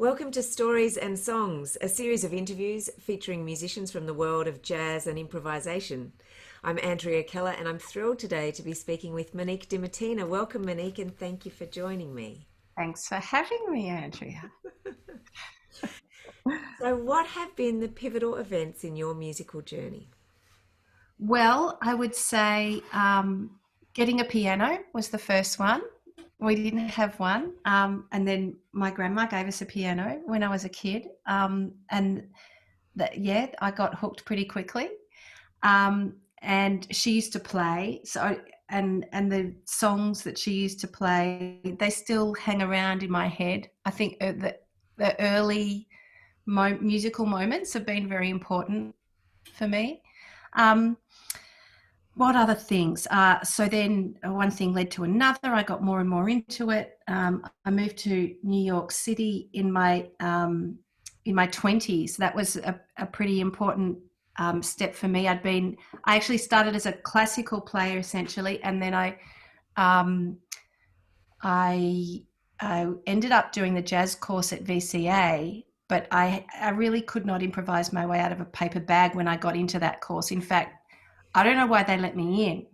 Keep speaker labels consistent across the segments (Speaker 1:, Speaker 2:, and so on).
Speaker 1: Welcome to Stories and Songs, a series of interviews featuring musicians from the world of jazz and improvisation. I'm Andrea Keller and I'm thrilled today to be speaking with Monique diMattina. Welcome, Monique, and thank you for joining me.
Speaker 2: Thanks for having me, Andrea.
Speaker 1: So what have been the pivotal events in your musical journey?
Speaker 2: Well, I would say getting a piano was the first one. We didn't have one. And then my grandma gave us a piano when I was a kid. I got hooked pretty quickly. And she used to play. And the songs that she used to play, they still hang around in my head. I think the early musical moments have been very important for me. What other things? So then one thing led to another. I got more and more into it. I moved to New York City in my 20s. That was a pretty important step for me. I actually started as a classical player essentially, and then I ended up doing the jazz course at VCA. But I really could not improvise my way out of a paper bag when I got into that course. In fact, I don't know why they let me in,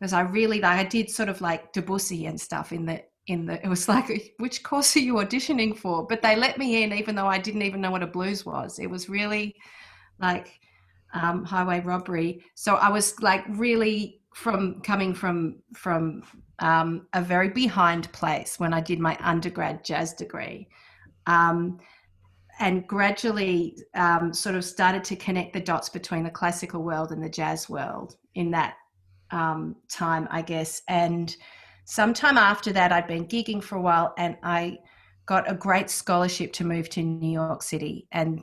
Speaker 2: because I did sort of like Debussy and stuff it was like, which course are you auditioning for? But they let me in even though I didn't even know what a blues was. It was really like highway robbery. So I was like really coming from a very behind place when I did my undergrad jazz degree. And gradually sort of started to connect the dots between the classical world and the jazz world in that time, I guess. And sometime after that, I'd been gigging for a while, and I got a great scholarship to move to New York City and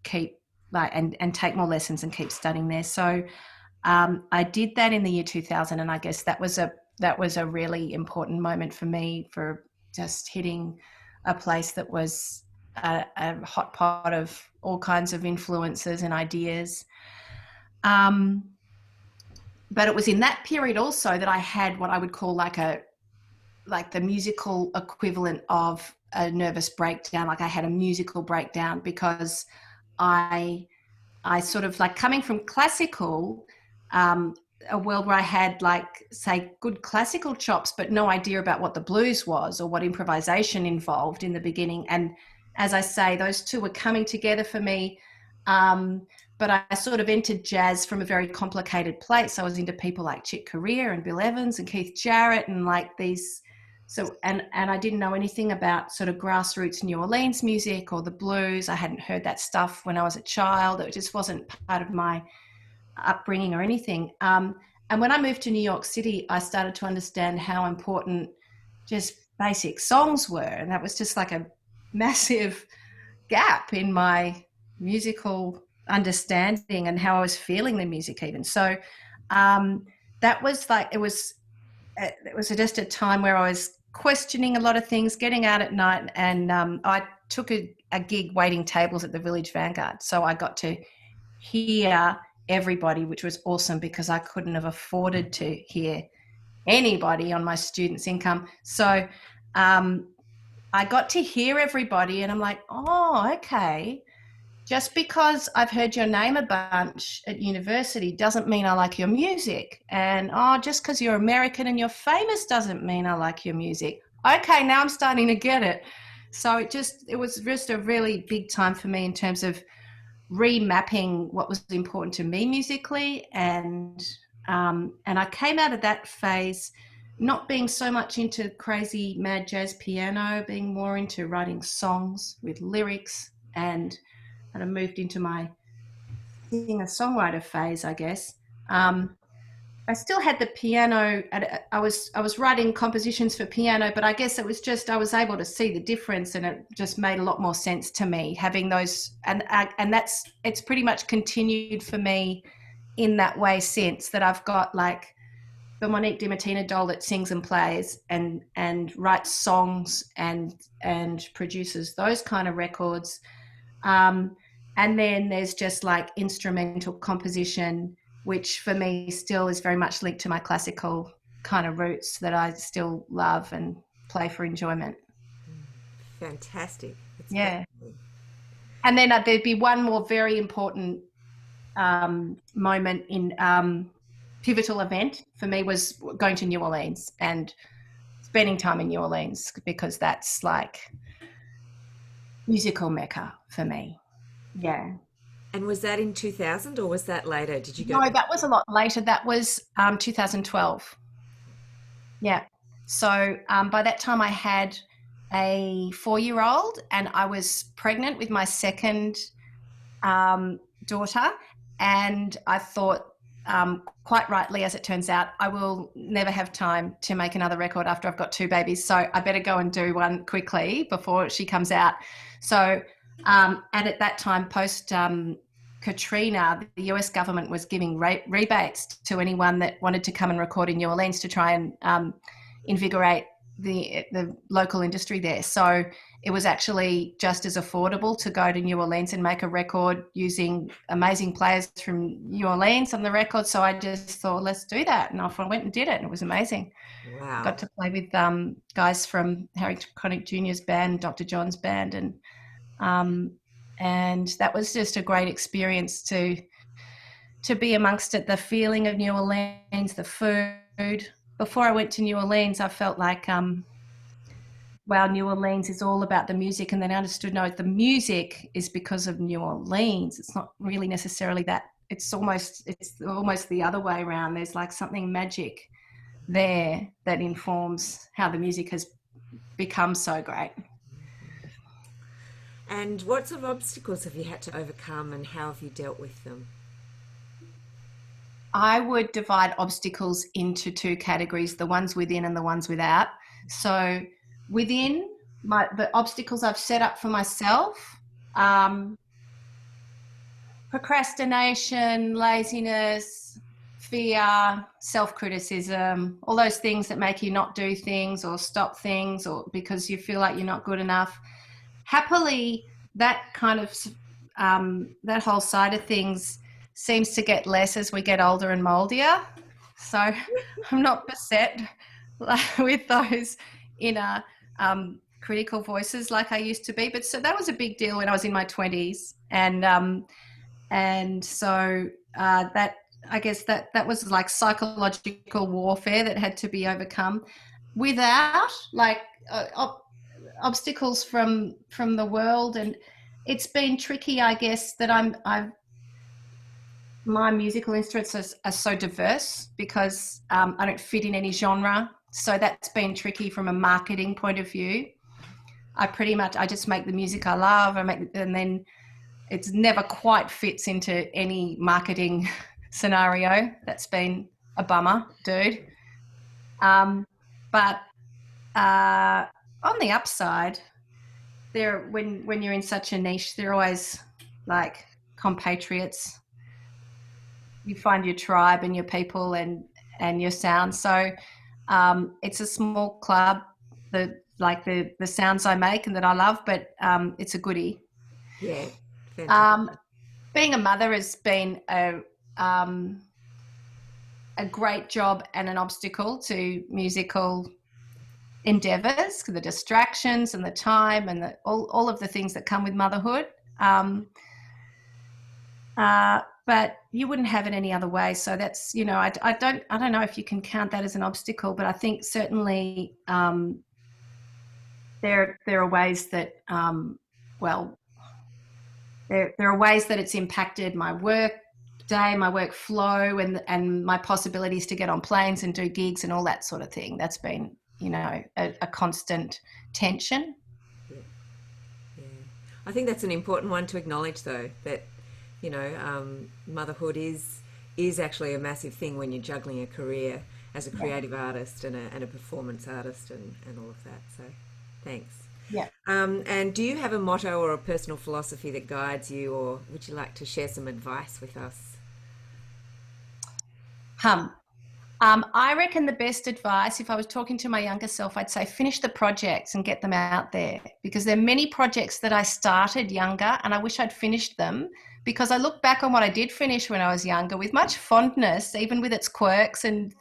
Speaker 2: keep and take more lessons and keep studying there. So I did that in the year 2000, and I guess that was a really important moment for me, for just hitting a place that was a hot pot of all kinds of influences and ideas. But it was in that period also that I had what I would call like the musical equivalent of a nervous breakdown. Like I had a musical breakdown because I sort of like coming from classical, a world where I had like, say, good classical chops, but no idea about what the blues was or what improvisation involved in the beginning. And as I say, those two were coming together for me. But I sort of entered jazz from a very complicated place. I was into people like Chick Corea and Bill Evans and Keith Jarrett and like these. So, and I didn't know anything about sort of grassroots New Orleans music or the blues. I hadn't heard that stuff when I was a child. It just wasn't part of my upbringing or anything. And when I moved to New York City, I started to understand how important just basic songs were. And that was just like a massive gap in my musical understanding and how I was feeling the music even. So that was like, it was just a time where I was questioning a lot of things, getting out at night, and I took a gig waiting tables at the Village Vanguard. So I got to hear everybody, which was awesome because I couldn't have afforded to hear anybody on my students' income. So I got to hear everybody, and I'm like, oh, okay. Just because I've heard your name a bunch at university doesn't mean I like your music. And just because you're American and you're famous doesn't mean I like your music. Okay, now I'm starting to get it. So it was just a really big time for me in terms of remapping what was important to me musically. And I came out of that phase not being so much into crazy mad jazz piano, being more into writing songs with lyrics, and I moved into my singer-songwriter phase, I guess. I still had the piano. I was writing compositions for piano, but I guess it was just I was able to see the difference, and it just made a lot more sense to me having those. And it's pretty much continued for me in that way since that. I've got like the Monique diMattina doll that sings and plays and writes songs and produces those kind of records. And then there's just like instrumental composition, which for me still is very much linked to my classical kind of roots that I still love and play for enjoyment.
Speaker 1: fantastic. It's
Speaker 2: Yeah.
Speaker 1: fascinating.
Speaker 2: And then there'd be one more very important moment in pivotal event for me was going to New Orleans and spending time in New Orleans, because that's like musical mecca for me. Yeah.
Speaker 1: And was that in 2000 or was that later? Did you go?
Speaker 2: No, that was a lot later. That was 2012. Yeah. So by that time I had a 4-year-old and I was pregnant with my second daughter, and I thought, quite rightly, as it turns out, I will never have time to make another record after I've got 2 babies, so I better go and do one quickly before she comes out. So and at that time, post Katrina, the US government was giving rebates to anyone that wanted to come and record in New Orleans to try and invigorate the local industry there. So it was actually just as affordable to go to New Orleans and make a record using amazing players from New Orleans on the record. So I just thought, let's do that. And off I went and did it. And it was amazing.
Speaker 1: Wow.
Speaker 2: Got to play with guys from Harry Connick Jr.'s band, Dr. John's band. And that was just a great experience to be amongst it, the feeling of New Orleans, the food. Before I went to New Orleans, I felt like, wow, New Orleans is all about the music. And then I understood, no, the music is because of New Orleans. It's not really necessarily that. It's almost the other way around. There's like something magic there that informs how the music has become so great.
Speaker 1: And what sort of obstacles have you had to overcome and how have you dealt with them?
Speaker 2: I would divide obstacles into 2 categories, the ones within and the ones without. So within, the obstacles I've set up for myself, procrastination, laziness, fear, self-criticism, all those things that make you not do things or stop things, or because you feel like you're not good enough. Happily, that kind of that whole side of things seems to get less as we get older and mouldier. So I'm not beset with those inner critical voices like I used to be. But so that was a big deal when I was in my 20s, and so that, I guess that was like psychological warfare that had to be overcome. Without like obstacles from the world, and it's been tricky, I guess, that my musical instruments are so diverse because I don't fit in any genre. So that's been tricky from a marketing point of view. I just make the music I love, and then it's never quite fits into any marketing scenario. That's been a bummer, dude. But on the upside, when you're in such a niche, they're always like compatriots. You find your tribe and your people and your sound. So it's a small club, the sounds I make and that I love, but it's a goodie.
Speaker 1: Yeah.
Speaker 2: Being a mother has been a great job and an obstacle to musical endeavours, the distractions and the time and all of the things that come with motherhood. But you wouldn't have it any other way. So that's, I don't know if you can count that as an obstacle, but I think certainly there are ways that there are ways that it's impacted my work day, my work flow, and my possibilities to get on planes and do gigs and all that sort of thing. That's been, a constant tension.
Speaker 1: Yeah. I think that's an important one to acknowledge, though, that motherhood is actually a massive thing when you're juggling a career as a creative artist and a performance artist and all of that. So thanks.
Speaker 2: Yeah.
Speaker 1: And do you have a motto or a personal philosophy that guides you, or would you like to share some advice with us?
Speaker 2: I reckon the best advice, if I was talking to my younger self, I'd say finish the projects and get them out there, because there are many projects that I started younger and I wish I'd finished them, because I look back on what I did finish when I was younger with much fondness, even with its quirks and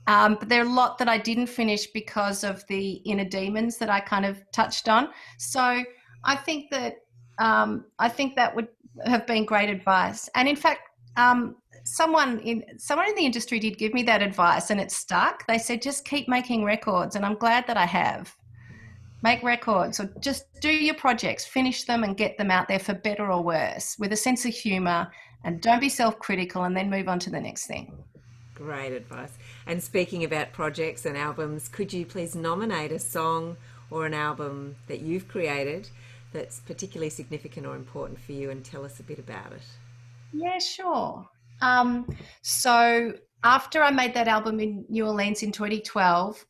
Speaker 2: But there are a lot that I didn't finish because of the inner demons that I kind of touched on. So I think that would have been great advice. And in fact, someone in the industry did give me that advice, and it stuck. They said, just keep making records, and I'm glad that I have. Make records, or just do your projects, finish them and get them out there for better or worse, with a sense of humour, and don't be self-critical, and then move on to the next thing.
Speaker 1: Great advice. And speaking about projects and albums, could you please nominate a song or an album that you've created that's particularly significant or important for you, and tell us a bit about it?
Speaker 2: Yeah, sure. So after I made that album in New Orleans in 2012,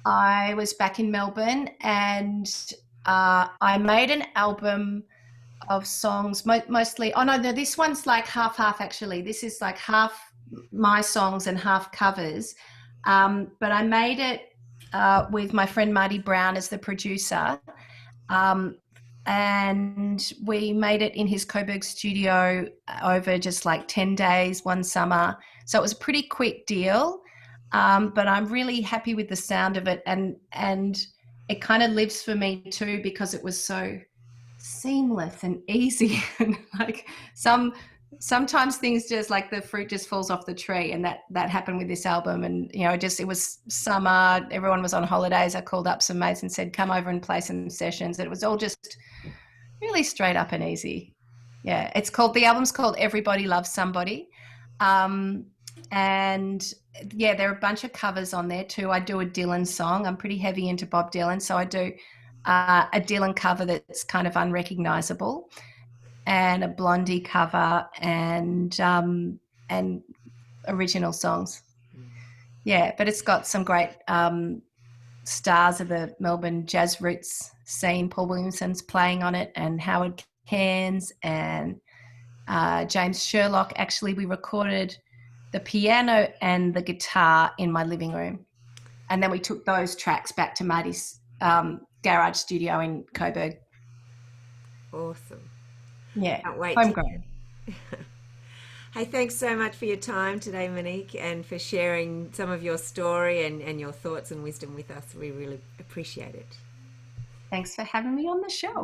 Speaker 2: I was back in Melbourne, and I made an album of songs, mostly. Oh no, this one's like half actually. This is like half my songs and half covers. But I made it with my friend Marty Brown as the producer, and we made it in his Coburg studio over just like 10 days one summer. So it was a pretty quick deal. But I'm really happy with the sound of it, and it kind of lives for me too, because it was so seamless and easy. And like sometimes things just like the fruit just falls off the tree, and that happened with this album. And it was summer, everyone was on holidays. I called up some mates and said, come over and play some sessions. It was all just really straight up and easy. Yeah, the album's called Everybody Loves Somebody. And yeah, there are a bunch of covers on there too. I do a Dylan song. I'm pretty heavy into Bob Dylan, so I do a Dylan cover that's kind of unrecognizable, and a Blondie cover, and original songs. Yeah, but it's got some great stars of the Melbourne jazz roots scene. Paul Williamson's playing on it, and Howard Cairns, and James Sherlock. Actually, we recorded the piano and the guitar in my living room, and then we took those tracks back to Marty's garage studio in Coburg.
Speaker 1: Awesome.
Speaker 2: Yeah,
Speaker 1: can't wait.
Speaker 2: Homegrown.
Speaker 1: Hey, thanks so much for your time today, Monique, and for sharing some of your story and your thoughts and wisdom with us. We really appreciate it.
Speaker 2: Thanks for having me on the show.